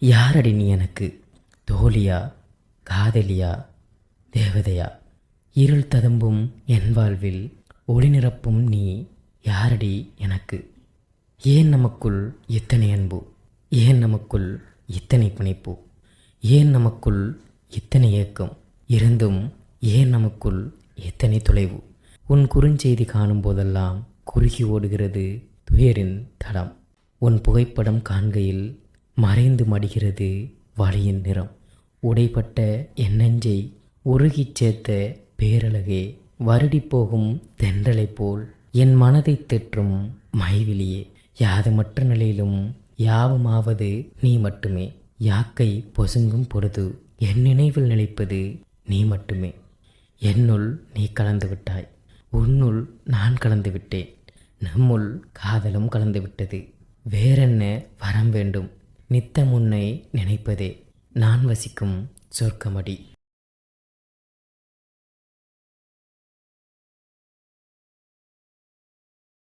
யாரடி நீ எனக்கு? தோழியா, காதலியா, தேவதையா? இருள் ததும்பும் என் வாழ்வில் ஒளி நிரப்பும் நீ யாரடி எனக்கு? ஏன் நமக்குள் இத்தனை அன்பு? ஏன் நமக்குள் இத்தனை பிணைப்பு? ஏன் நமக்குள் இத்தனை ஏக்கம் இருந்தும் ஏன் நமக்குள் இத்தனை தொலைவு? உன் குறுஞ்செய்தி காணும் போதெல்லாம் குறுகி ஓடுகிறது துயரின் தடம். உன் புகைப்படம் காண்கையில் மறைந்து மடிகிறது வலியின் நிறம். உடைப்பட்ட என் நெஞ்சை உருகிச் சேர்த்த பேரழகே, வருடி போகும் தென்றலைப் போல் என் மனதை தெற்றும் மைவிலியே, யாதுமற்ற நிலையிலும் யாவுமாவது நீ மட்டுமே. யாக்கை பொசுங்கும் பொழுது என் நினைவில் நிலைப்பது நீ மட்டுமே. என்னுள் நீ கலந்து விட்டாய், உன்னுள் நான் கலந்து விட்டேன். நம்முள் காதலும் கலந்து விட்டது. வேறென்ன வரம் வேண்டும்? நித்தம் உன்னை நினைப்பதே நான் வசிக்கும் சொர்க்கமடி.